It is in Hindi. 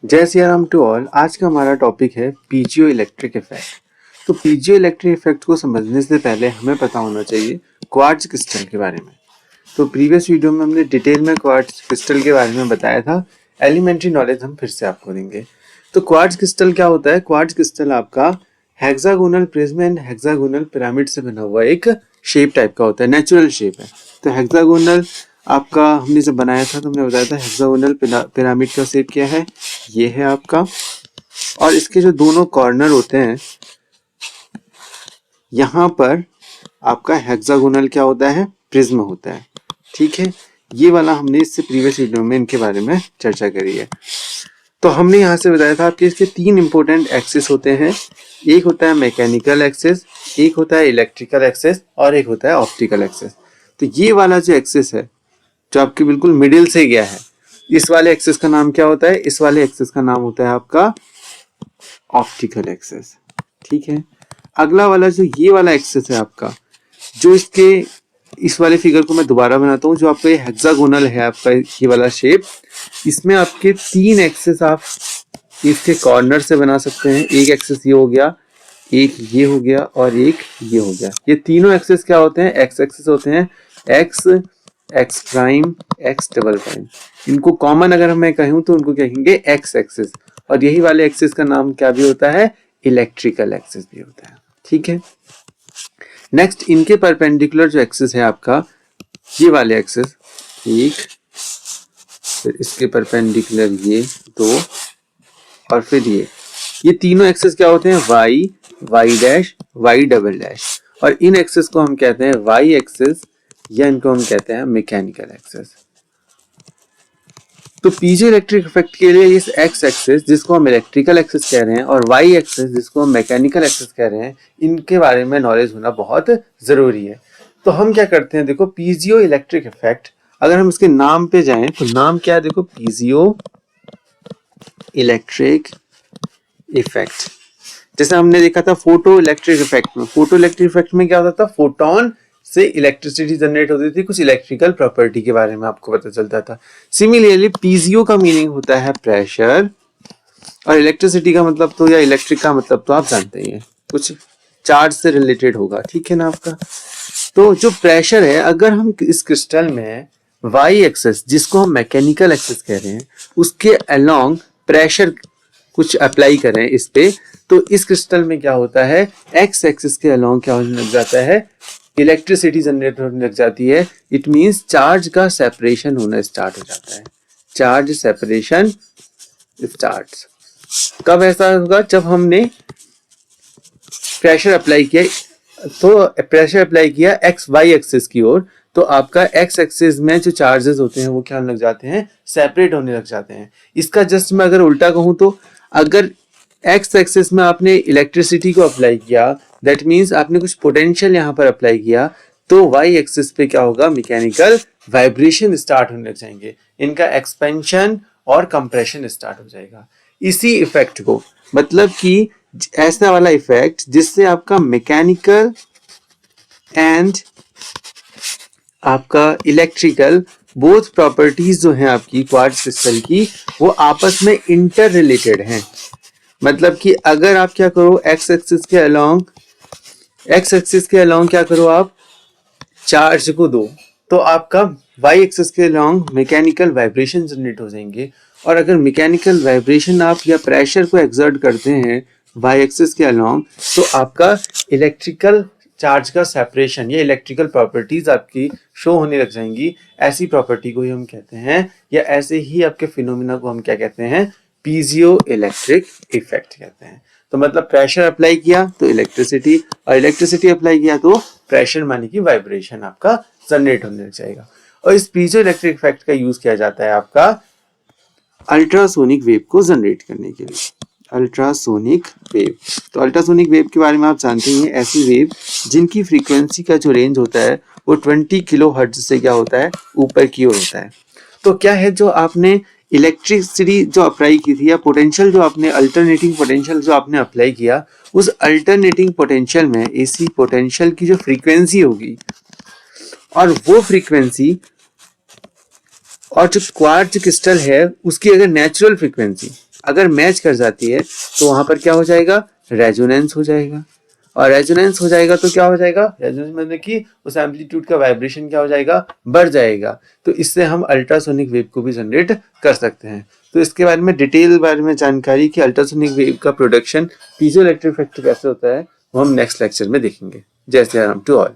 जय सिया राम टू ऑल। आज का हमारा टॉपिक है पीजियो इलेक्ट्रिक इफेक्ट। तो पीजियो इलेक्ट्रिक इफेक्ट को समझने से पहले हमें पता होना चाहिए क्वार्ट्ज क्रिस्टल के बारे में। तो प्रीवियस वीडियो में हमने डिटेल में क्वार्ट्ज क्रिस्टल के बारे में बताया था। एलिमेंट्री नॉलेज हम फिर से आपको देंगे। तो क्वार्ट्ज क्रिस्टल क्या होता है? क्वार्ट्ज क्रिस्टल आपका hexagonal prism and hexagonal pyramid से बना हुआ एक शेप टाइप का होता है, नेचुरल शेप है। तो हेक्सागोनल आपका हमने जब बनाया था तो हमने बताया था हेक्सागोनल पिरामिड का शेप क्या है, ये है आपका। और इसके जो दोनों कॉर्नर होते हैं यहाँ पर आपका हेक्सागोनल क्या होता है, प्रिज्म होता है। ठीक है, ये वाला हमने इससे प्रीवियस वीडियो में इनके बारे में चर्चा करी है। तो हमने यहाँ से बताया था कि इसके तीन इंपॉर्टेंट एक्सिस होते हैं। एक होता है मैकेनिकल एक्सिस, एक होता है इलेक्ट्रिकल एक्सिस और एक होता है ऑप्टिकल एक्सिस। तो ये वाला जो एक्सिस है जो आपके बिल्कुल मिडिल से गया है, इस वाले एक्सिस का नाम क्या होता है? इस वाले एक्सिस का नाम होता है आपका ऑप्टिकल एक्सिस। ठीक है, अगला वाला जो ये वाला एक्सिस है आपका, जो इसके इस वाले फिगर को मैं दोबारा बनाता हूँ, जो आपका ये हेक्सागोनल है आपका ये वाला शेप, इसमें आपके तीन एक्सिस आप इसके कॉर्नर से बना सकते हैं। एक एक्सिस ये हो गया, एक ये हो गया और एक ये हो गया। ये तीनों एक्सिस क्या होते हैं? एक्स एक्सिस होते हैं। X, ex prime, x double prime. इनको कॉमन अगर मैं कहूँ तो उनको कहेंगे एक्स एक्सिस। और यही वाले एक्सिस का नाम क्या भी होता है? इलेक्ट्रिकल एक्सिस भी होता है। ठीक है, नेक्स्ट इनके परपेंडिकुलर जो एक्सिस है आपका, ये वाले एक्सिस, एक, फिर इसके परपेंडिकुलर ये दो और फिर ये तीनों एक्सिस क्या होते हैं? Y, y dash, y double dash. और इन एक्सिस को हम कहते हैं वाई एक्सिस या इनको हम कहते हैं मैकेनिकल एक्सिस। तो पीजो इलेक्ट्रिक इफेक्ट के लिए इस एक्स एक्सिस जिसको हम इलेक्ट्रिकल एक्सिस कह रहे हैं और वाई एक्सिस जिसको हम मैकेनिकल एक्सिस कह रहे हैं, इनके बारे में नॉलेज होना बहुत जरूरी है। तो हम क्या करते हैं, देखो पीजियो इलेक्ट्रिक इफेक्ट, अगर हम इसके नाम पे जाएं तो नाम क्या है? देखो पीजियो इलेक्ट्रिक इफेक्ट। जैसे हमने देखा था फोटो इलेक्ट्रिक इफेक्ट में, फोटो इलेक्ट्रिक इफेक्ट में क्या होता था? फोटोन से इलेक्ट्रिसिटी जनरेट होती थी, कुछ इलेक्ट्रिकल प्रॉपर्टी के बारे में आपको पता चलता था। सिमिलरली पीजीओ का मीनिंग होता है प्रेशर, और इलेक्ट्रिसिटी का मतलब तो या इलेक्ट्रिक का मतलब तो आप जानते ही हैं, कुछ चार्ज से रिलेटेड होगा। ठीक है ना आपका? तो जो प्रेशर है, अगर हम इस क्रिस्टल में वाई एक्सिस जिसको हम मैकेनिकल एक्सिस कह रहे हैं उसके अलोंग प्रेशर कुछ अप्लाई करें इस पे, तो इस क्रिस्टल में क्या होता है? एक्स एक्सिस के अलोंग क्या होने लग जाता है? इलेक्ट्रिसिटी जनरेट होने लग जाती है। इट मींस चार्ज का सेपरेशन होना स्टार्ट हो जाता है। Charge separation starts. कब ऐसा होगा? जब हमने प्रेशर अप्लाई किया, तो प्रेशर अप्लाई किया एक्स वाई एक्सिस की ओर, तो आपका एक्स एक्सिस में जो चार्जेस होते हैं वो क्या होने लग जाते हैं? सेपरेट होने लग जाते हैं। इसका जस्ट मैं अगर उल्टा कहूं तो, अगर एक्स एक्सिस में आपने इलेक्ट्रिसिटी को अप्लाई किया, दैट मींस आपने कुछ पोटेंशियल यहाँ पर अप्लाई किया, तो वाई एक्सिस पे क्या होगा? मैकेनिकल वाइब्रेशन स्टार्ट होने लग जाएंगे। इनका एक्सपेंशन और कंप्रेशन स्टार्ट हो जाएगा। इसी इफेक्ट को, मतलब कि ऐसा वाला इफेक्ट जिससे आपका मैकेनिकल एंड आपका इलेक्ट्रिकल बोथ प्रॉपर्टीज जो हैं आपकी क्वार्ट्ज क्रिस्टल की, वो आपस में इंटर रिलेटेड हैं। मतलब कि अगर आप क्या करो, एक्स एक्सिस के अलोंग क्या करो, आप चार्ज को दो, तो आपका वाई एक्सिस के अलोंग मैकेनिकल वाइब्रेशन जनरेट हो जाएंगे। और अगर मैकेनिकल वाइब्रेशन आप या प्रेशर को एक्सर्ट करते हैं वाई एक्सिस के अलोंग, तो आपका इलेक्ट्रिकल चार्ज का सेपरेशन या इलेक्ट्रिकल प्रॉपर्टीज आपकी शो होने लग जाएंगी। ऐसी प्रॉपर्टी को ही हम कहते हैं, या ऐसे ही आपके फिनोमिना को हम क्या कहते हैं? पीजियो इलेक्ट्रिक इफेक्ट कहते हैं। तो मतलब प्रेशर अप्लाई किया तो इलेक्ट्रिसिटी, और इलेक्ट्रिसिटी अप्लाई किया तो प्रेशर माने की वाइब्रेशन आपका जनरेट होने लग जाएगा। और इस पीजो इलेक्ट्रिक इफेक्ट का यूज किया जाता है आपका अल्ट्रासोनिक वेव को जनरेट करने के लिए। अल्ट्रासोनिक वेव, तो अल्ट्रासोनिक वेव के बारे में आप जानते ही हैं, ऐसी वेव जिनकी फ्रीक्वेंसी का जो रेंज होता है वो 20 किलो हर्ट्ज से क्या होता है? ऊपर की ओर होता है। तो क्या है, जो आपने इलेक्ट्रिसिटी जो अप्लाई की थी, या पोटेंशियल जो आपने अल्टरनेटिंग पोटेंशियल जो आपने अप्लाई किया, उस अल्टरनेटिंग पोटेंशियल में एसी पोटेंशियल की जो फ्रीक्वेंसी होगी, और वो फ्रीक्वेंसी और जो क्वार्ट्ज क्रिस्टल है उसकी अगर नेचुरल फ्रीक्वेंसी, अगर मैच कर जाती है तो वहां पर क्या हो जाएगा, रेजोनेंस हो जाएगा। और रेजोनेंस हो जाएगा तो क्या हो जाएगा, रेजोनेंस मतलब कि उस एम्पलीट्यूड का वाइब्रेशन क्या हो जाएगा, बढ़ जाएगा। तो इससे हम अल्ट्रासोनिक वेव को भी जनरेट कर सकते हैं। तो इसके बारे में डिटेल बारे में जानकारी कि अल्ट्रासोनिक वेव का प्रोडक्शन पीजो इलेक्ट्रिक इफेक्ट कैसे होता है वो हम नेक्स्ट लेक्चर में देखेंगे। जय श्री राम टू ऑल।